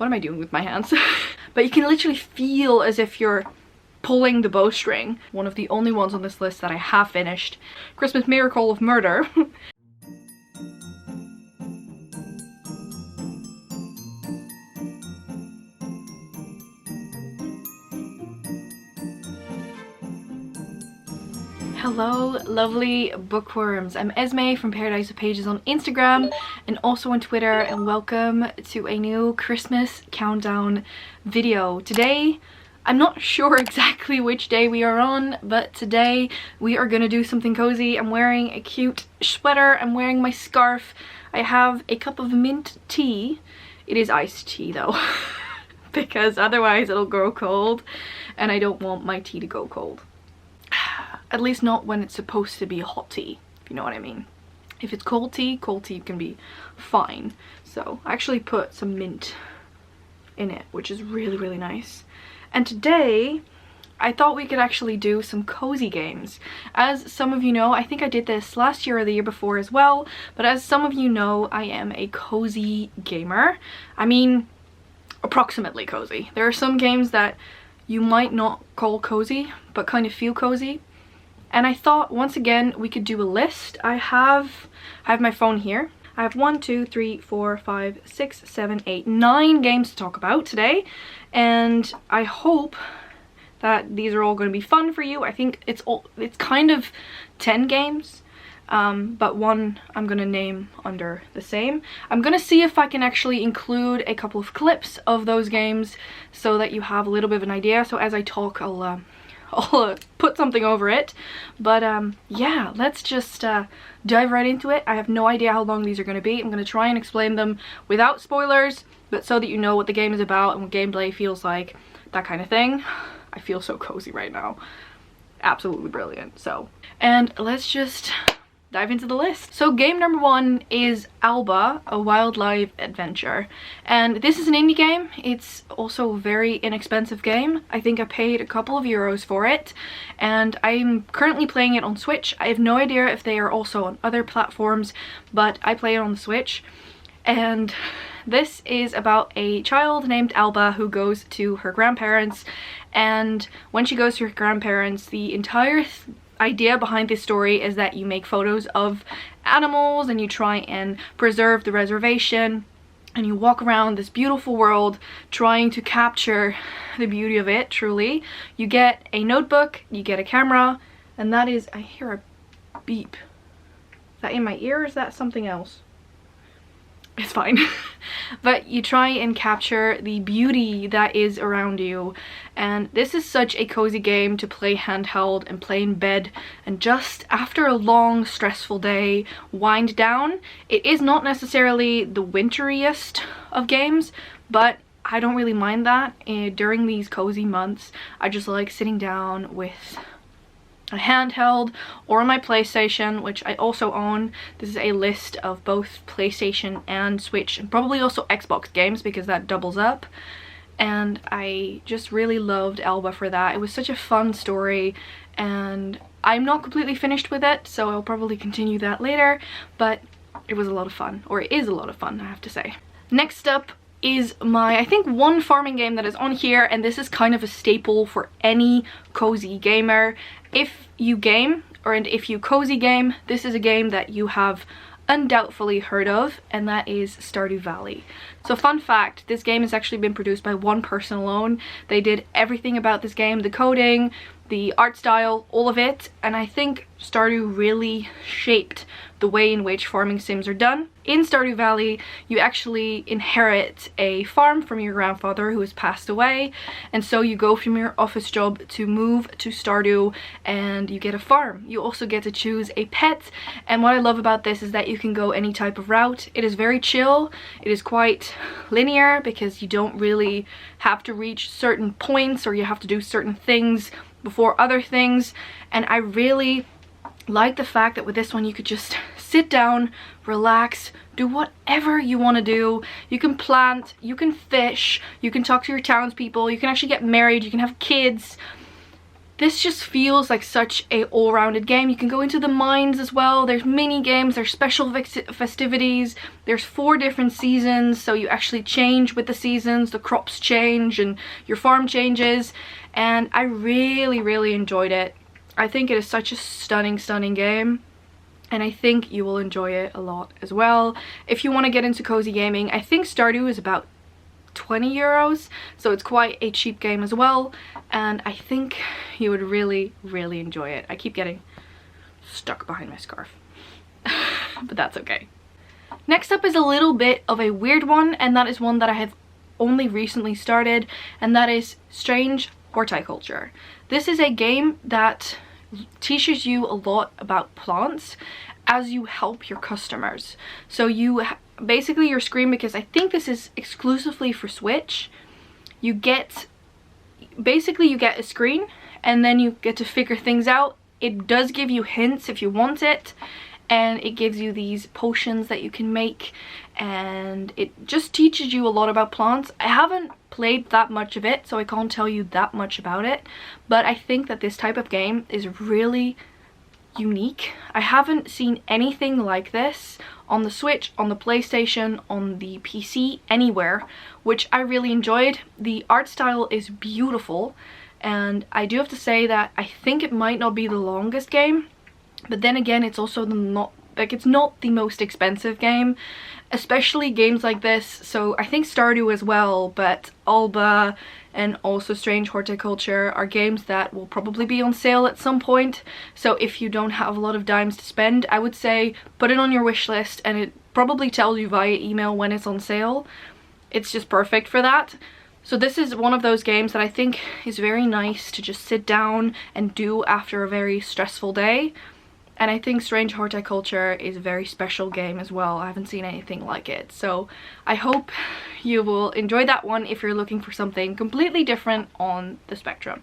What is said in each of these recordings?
what am I doing with my hands? But you can literally feel as if you're pulling the bowstring. One of the only ones on this list that I have finished. Christmas Miracle of Murder. Hello lovely bookworms, I'm Esmay from Paradise of Pages on Instagram and also on Twitter, and welcome to a new Christmas countdown video. Today, I'm not sure exactly which day we are on, but today we are gonna do something cozy. I'm wearing a cute sweater, I'm wearing my scarf, I have a cup of mint tea. It is iced tea though, because otherwise it'll grow cold and I don't want my tea to go cold. At least not when it's supposed to be hot tea, if you know what I mean. If it's cold tea can be fine. So I actually put some mint in it, which is really, really nice. And today, I thought we could actually do some cozy games. As some of you know, I think I did this last year or the year before as well, but as some of you know, I am a cozy gamer. I mean, approximately cozy. There are some games that you might not call cozy, but kind of feel cozy. And I thought once again we could do a list. I have my phone here. I have 1, 2, 3, 4, 5, 6, 7, 8, 9 games to talk about today. And I hope that these are all going to be fun for you. I think it's kind of 10 games. But one I'm gonna name under the same. I'm gonna see if I can actually include a couple of clips of those games so that you have a little bit of an idea. So as I talk, I'll put something over it. But yeah, let's just dive right into it. I have no idea how long these are gonna be. I'm gonna try and explain them without spoilers, but so that you know what the game is about and what gameplay feels like, that kind of thing. I feel so cozy right now. Absolutely brilliant. So, and let's just dive into the list. So game number 1 is Alba, a wildlife adventure. And this is an indie game. It's also a very inexpensive game. I think I paid a couple of euros for it. And I'm currently playing it on Switch. I have no idea if they are also on other platforms, but I play it on the Switch. And this is about a child named Alba who goes to her grandparents. And when she goes to her grandparents, the entire idea behind this story is that you make photos of animals and you try and preserve the reservation, and you walk around this beautiful world trying to capture the beauty of it. Truly, you get a notebook, you get a camera, and that is, I hear a beep. Is that in my ear or is that something else? It's fine. But you try and capture the beauty that is around you, and this is such a cozy game to play handheld and play in bed and just after a long stressful day wind down. It is not necessarily the winteriest of games, but I don't really mind that. During these cozy months I just like sitting down with a handheld or on my PlayStation, which I also own. This is a list of both PlayStation and Switch, and probably also Xbox games because that doubles up. And I just really loved Alba for that. It was such a fun story, and I'm not completely finished with it, so I'll probably continue that later, but it was a lot of fun, or it is a lot of fun, I have to say. Next up is my, I think, one farming game that is on here, and this is kind of a staple for any cozy gamer. If you game, or if you cozy game, this is a game that you have undoubtedly heard of, and that is Stardew Valley. So fun fact, this game has actually been produced by one person alone. They did everything about this game, the coding, the art style, all of it, and I think Stardew really shaped the way in which farming sims are done. In Stardew Valley, you actually inherit a farm from your grandfather who has passed away, and so you go from your office job to move to Stardew and you get a farm. You also get to choose a pet, and what I love about this is that you can go any type of route. It is very chill, it is quite linear because you don't really have to reach certain points or you have to do certain things before other things, and I really like the fact that with this one you could just sit down, relax, do whatever you want to do. You can plant, you can fish, you can talk to your townspeople, you can actually get married, you can have kids. this just feels like such a all-rounded game. You can go into the mines as well. There's mini games, there's special festivities, there's 4 different seasons, so you actually change with the seasons, the crops change and your farm changes, and I really enjoyed it. I think it is such a stunning game, and I think you will enjoy it a lot as well. If you want to get into cozy gaming, I think Stardew is about 20 euros, so it's quite a cheap game as well, and I think you would really enjoy it. I keep getting stuck behind my scarf but that's okay. Next up is a little bit of a weird one, and that is one that I have only recently started, and that is Strange Horticulture. This is a game that teaches you a lot about plants as you help your customers. So you basically your screen, because I think this is exclusively for Switch, you get a screen and then you get to figure things out. It does give you hints if you want it, and it gives you these potions that you can make, and it just teaches you a lot about plants. I haven't played that much of it, so I can't tell you that much about it, but I think that this type of game is really unique. I haven't seen anything like this on the Switch, on the PlayStation, on the PC, anywhere, which I really enjoyed. The art style is beautiful, and I do have to say that I think it might not be the longest game, but then again, it's also it's not the most expensive game, especially games like this. So I think Stardew as well, but Alba and also Strange Horticulture are games that will probably be on sale at some point. So if you don't have a lot of dimes to spend, I would say put it on your wish list, and it probably tells you via email when it's on sale. It's just perfect for that. So this is one of those games that I think is very nice to just sit down and do after a very stressful day. And I think Strange Horticulture is a very special game as well. I haven't seen anything like it. So I hope you will enjoy that one if you're looking for something completely different on the spectrum.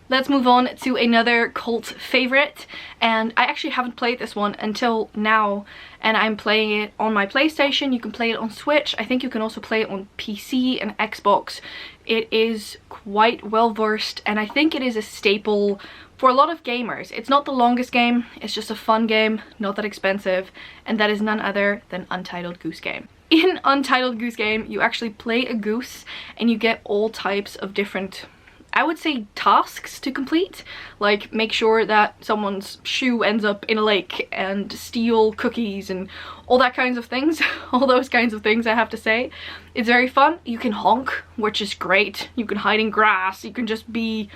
Let's move on to another cult favorite, and I actually haven't played this one until now, and I'm playing it on my PlayStation. You can play it on Switch. I think you can also play it on PC and Xbox. It is quite well versed, and I think it is a staple for a lot of gamers. It's not the longest game, it's just a fun game, not that expensive, and that is none other than Untitled Goose Game. In Untitled Goose Game, you actually play a goose, and you get all types of different, I would say, tasks to complete, like make sure that someone's shoe ends up in a lake, and steal cookies, and all that kinds of things. All those kinds of things, I have to say. It's very fun. You can honk, which is great. You can hide in grass. You can just be,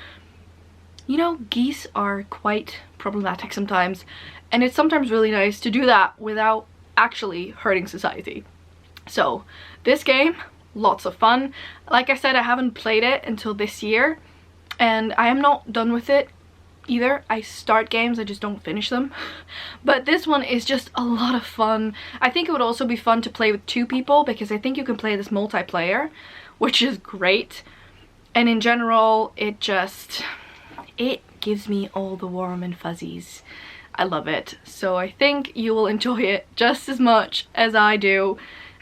you know, geese are quite problematic sometimes, and it's sometimes really nice to do that without actually hurting society. So this game, lots of fun. Like I said, I haven't played it until this year, and I am not done with it either. I start games, I just don't finish them. But this one is just a lot of fun. I think it would also be fun to play with 2 people, because I think you can play this multiplayer, which is great. And in general, it gives me all the warm and fuzzies. I love it. So I think you will enjoy it just as much as I do,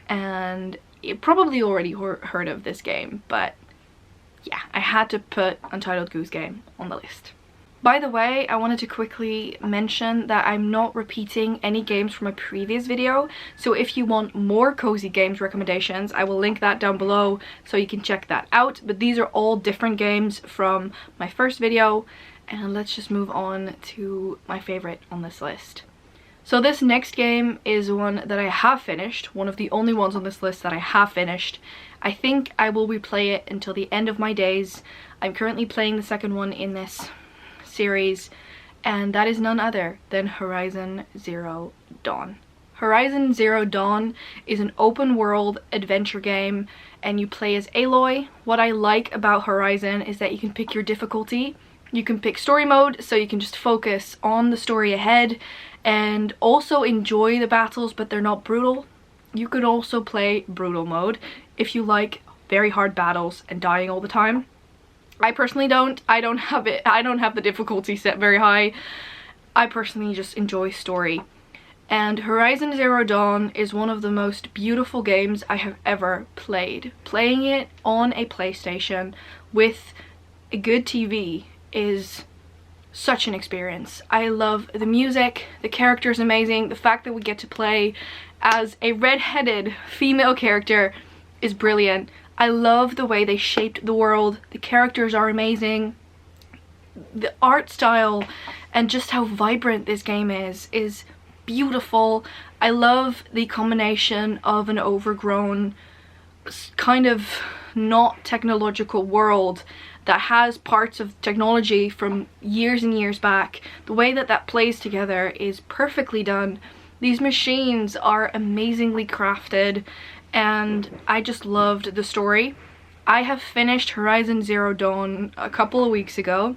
and you probably already heard of this game, but yeah, I had to put Untitled Goose Game on the list. By the way, I wanted to quickly mention that I'm not repeating any games from my previous video, so if you want more cozy games recommendations, I will link that down below so you can check that out. But these are all different games from my first video, and let's just move on to my favorite on this list. So this next game is one that I have finished, one of the only ones on this list that I have finished. I think I will replay it until the end of my days. I'm currently playing the second one in this series, and that is none other than Horizon Zero Dawn. Horizon Zero Dawn is an open world adventure game, and you play as Aloy. What I like about Horizon is that you can pick your difficulty. You can pick story mode, so you can just focus on the story ahead and also enjoy the battles, but they're not brutal. You could also play brutal mode if you like very hard battles and dying all the time. I personally don't. I don't have the difficulty set very high. I personally just enjoy story. And Horizon Zero Dawn is one of the most beautiful games I have ever played. Playing it on a PlayStation with a good TV is such an experience. I love the music, the character is amazing, the fact that we get to play as a red-headed female character is brilliant. I love the way they shaped the world, the characters are amazing, the art style and just how vibrant this game is beautiful. I love the combination of an overgrown, kind of not technological world that has parts of technology from years and years back. The way that that plays together is perfectly done. These machines are amazingly crafted and I just loved the story. I have finished Horizon Zero Dawn a couple of weeks ago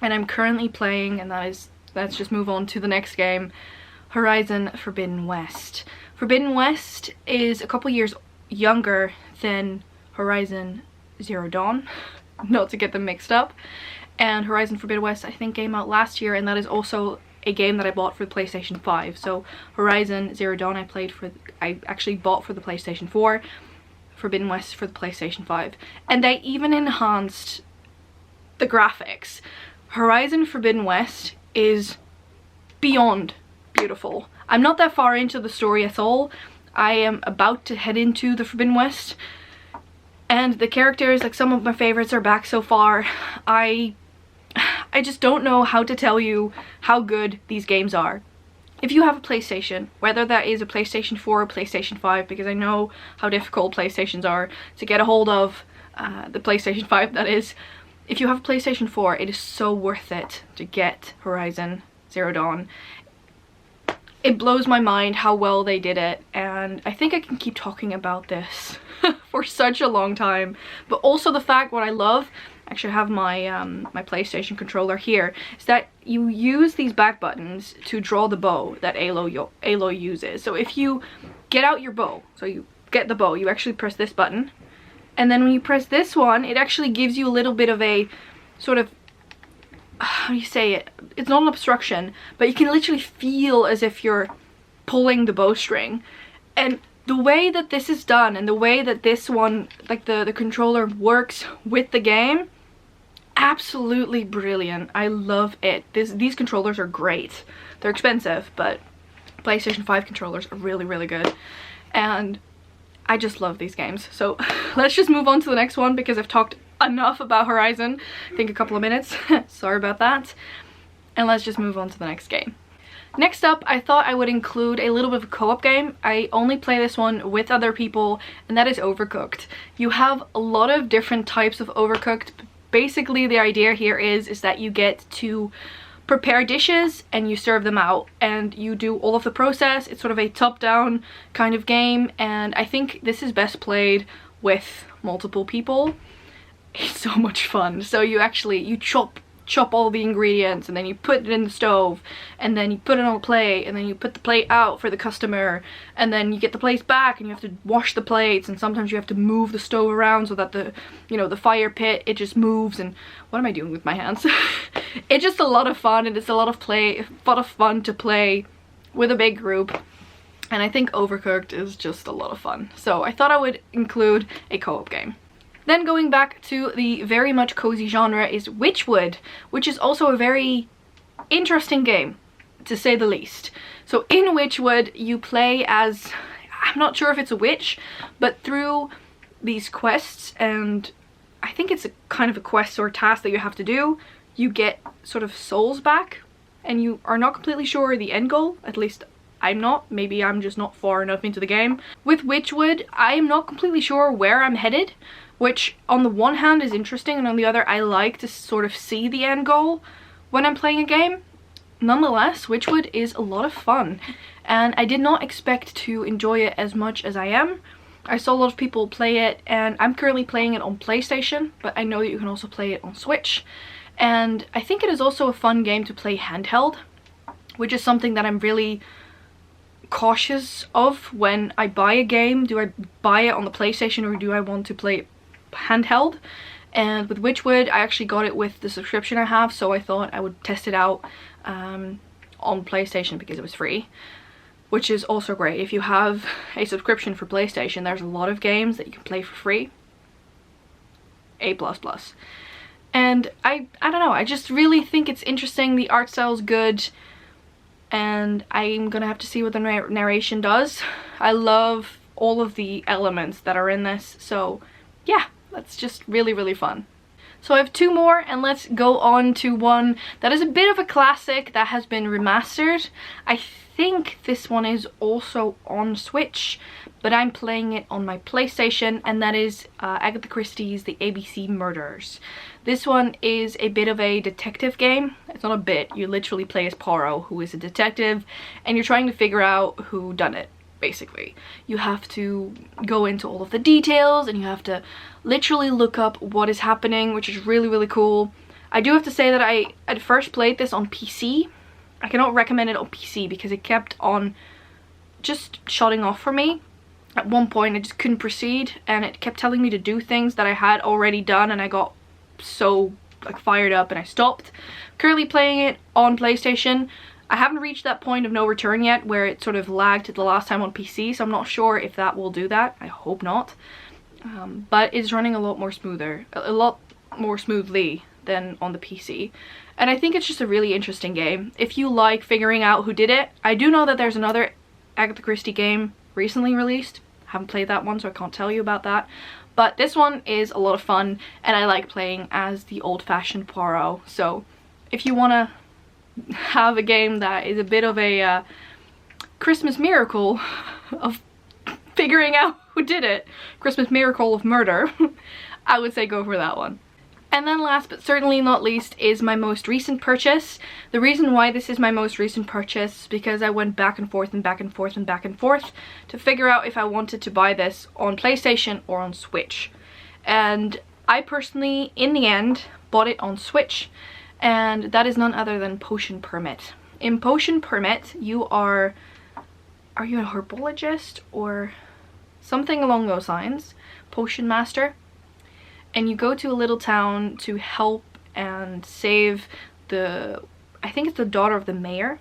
and I'm currently playing, and let's just move on to the next game, Horizon Forbidden West. Forbidden West is a couple years younger than Horizon Zero Dawn, not to get them mixed up, and Horizon Forbidden West I think came out last year, and that is also a game that I bought for the PlayStation 5. So Horizon Zero Dawn I actually bought for the PlayStation 4, Forbidden West for the PlayStation 5, and they even enhanced the graphics. Horizon Forbidden West is beyond beautiful. I'm not that far into the story at all. I am about to head into the Forbidden West, and the characters, like some of my favorites, are back so far. I just don't know how to tell you how good these games are. If you have a PlayStation, whether that is a PlayStation 4 or PlayStation 5, because I know how difficult PlayStations are to get a hold of, the PlayStation 5 that is. If you have a PlayStation 4, it is so worth it to get Horizon Zero Dawn. It blows my mind how well they did it, and I think I can keep talking about this for such a long time. But also the fact, what I love, actually I have my my PlayStation controller here, is that you use these back buttons to draw the bow that Aloy uses. So if you get out your bow, so you get the bow, you actually press this button, and then when you press this one, it actually gives you a little bit of a sort of, how do you say it? It's not an obstruction, but you can literally feel as if you're pulling the bowstring. And the way that this is done, and the way that this one, like the controller works with the game, absolutely brilliant. I love it. These controllers are great. They're expensive, but PlayStation 5 controllers are really, really good. And I just love these games. So let's just move on to the next one, because I've talked enough about Horizon, I think a couple of minutes. Sorry about that. And let's just move on to the next game. Next up, I thought I would include a little bit of a co-op game. I only play this one with other people, and that is Overcooked. You have a lot of different types of Overcooked. Basically, the idea here is that you get to prepare dishes and you serve them out, and you do all of the process. It's sort of a top-down kind of game, and I think this is best played with multiple people. It's so much fun. So you chop all the ingredients, and then you put it in the stove, and then you put it on a plate, and then you put the plate out for the customer, and then you get the plates back and you have to wash the plates, and sometimes you have to move the stove around so that the fire pit, it just moves. And what am I doing with my hands? It's just a lot of fun, and it's a lot of fun to play with a big group, and I think Overcooked is just a lot of fun. So I thought I would include a co-op game. Then going back to the very much cozy genre is Witchwood, which is also a very interesting game, to say the least. So in Witchwood, you play as, I'm not sure if it's a witch, but through these quests, and I think it's a kind of a quest or task that you have to do, you get sort of souls back, and you are not completely sure the end goal. At least I'm not. Maybe I'm just not far enough into the game. With Witchwood, I am not completely sure where I'm headed, which on the one hand is interesting, and on the other I like to sort of see the end goal when I'm playing a game. Nonetheless, Witchwood is a lot of fun, and I did not expect to enjoy it as much as I am. I saw a lot of people play it, and I'm currently playing it on PlayStation, but I know that you can also play it on Switch. And I think it is also a fun game to play handheld, which is something that I'm really cautious of when I buy a game. Do I buy it on the PlayStation, or do I want to play it handheld? And with Witchwood, I actually got it with the subscription I have, so I thought I would test it out on PlayStation because it was free, which is also great. If you have a subscription for PlayStation, there's a lot of games that you can play for free. A++. And I don't know, I just really think it's interesting. The art style's good, and I'm gonna have to see what the narration does. I love all of the elements that are in this, so yeah, that's just really, really fun. So I have two more, and let's go on to one that is a bit of a classic that has been remastered. I think this one is also on Switch, but I'm playing it on my PlayStation, and that is Agatha Christie's The ABC Murders. This one is a bit of a detective game. It's not a bit, you literally play as Poirot, who is a detective, and you're trying to figure out who done it. Basically, you have to go into all of the details, and you have to literally look up what is happening, which is really, really cool. I do have to say that I at first played this on PC. I cannot recommend it on PC because it kept on just shutting off for me. At one point I just couldn't proceed, and it kept telling me to do things that I had already done, and I got so like fired up and I stopped. Currently playing it on PlayStation. I haven't reached that point of no return yet where it sort of lagged the last time on PC, so I'm not sure if that will do that. I hope not. But it's running a lot more smoothly than on the PC. And I think it's just a really interesting game. If you like figuring out who did it, I do know that there's another Agatha Christie game recently released. I haven't played that one, so I can't tell you about that. But this one is a lot of fun, and I like playing as the old-fashioned Poirot. So if you want to have a game that is a bit of a Christmas miracle of figuring out who did it, Christmas miracle of murder, I would say go for that one. And then last but certainly not least is my most recent purchase. The reason why this is my most recent purchase is because I went back and forth and back and forth and back and forth to figure out if I wanted to buy this on PlayStation or on Switch. And I personally, in the end, bought it on Switch, and that is none other than Potion Permit. In Potion Permit, you are you a herbologist or something along those lines? Potion master? And you go to a little town to help and save the, I think it's the daughter of the mayor.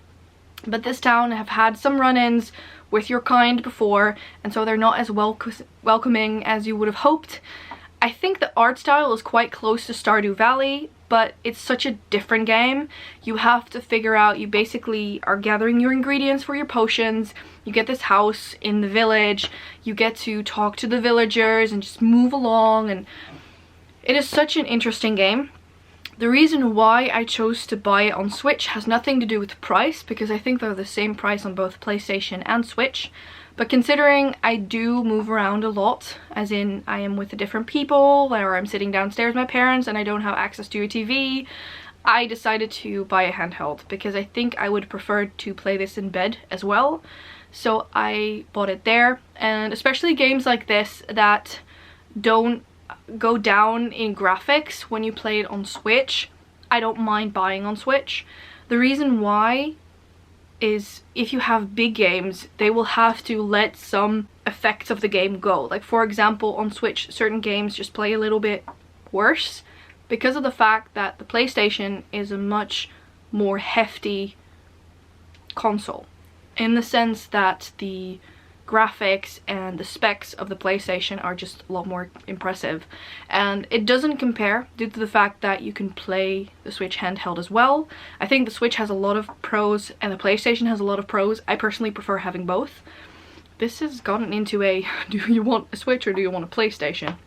But this town have had some run-ins with your kind before, and so they're not as welcoming as you would have hoped. I think the art style is quite close to Stardew Valley, but it's such a different game. You have to figure out, you basically are gathering your ingredients for your potions. You get this house in the village, you get to talk to the villagers and just move along, and it is such an interesting game. The reason why I chose to buy it on Switch has nothing to do with price, because I think they're the same price on both PlayStation and Switch. But considering I do move around a lot, as in I am with different people, or I'm sitting downstairs with my parents and I don't have access to a TV, I decided to buy a handheld because I think I would prefer to play this in bed as well. So I bought it there, and especially games like this that don't go down in graphics when you play it on Switch, I don't mind buying on Switch. The reason why is if you have big games, they will have to let some effects of the game go. Like for example, on Switch, certain games just play a little bit worse because of the fact that the PlayStation is a much more hefty console, in the sense that the graphics and the specs of the PlayStation are just a lot more impressive, and it doesn't compare due to the fact that you can play the Switch handheld as well. I think the Switch has a lot of pros and the PlayStation has a lot of pros. I personally prefer having both. This has gotten into a do you want a Switch or do you want a PlayStation?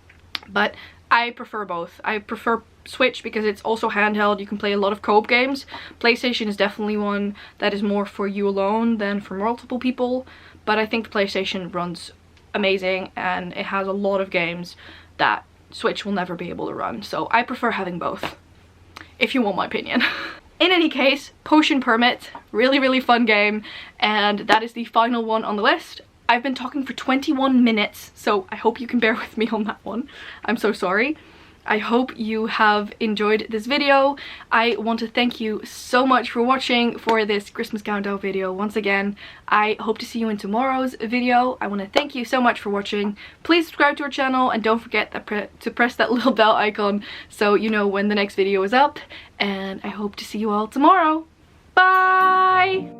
But I prefer both. I prefer Switch because it's also handheld, you can play a lot of co-op games. PlayStation is definitely one that is more for you alone than for multiple people. But I think the PlayStation runs amazing, and it has a lot of games that Switch will never be able to run. So I prefer having both, if you want my opinion. In any case, Potion Permit, really, really fun game, and that is the final one on the list. I've been talking for 21 minutes, so I hope you can bear with me on that one. I'm so sorry. I hope you have enjoyed this video. I want to thank you so much for watching for this Christmas countdown video. Once again, I hope to see you in tomorrow's video. I want to thank you so much for watching. Please subscribe to our channel and don't forget to press that little bell icon so you know when the next video is up. And I hope to see you all tomorrow. Bye!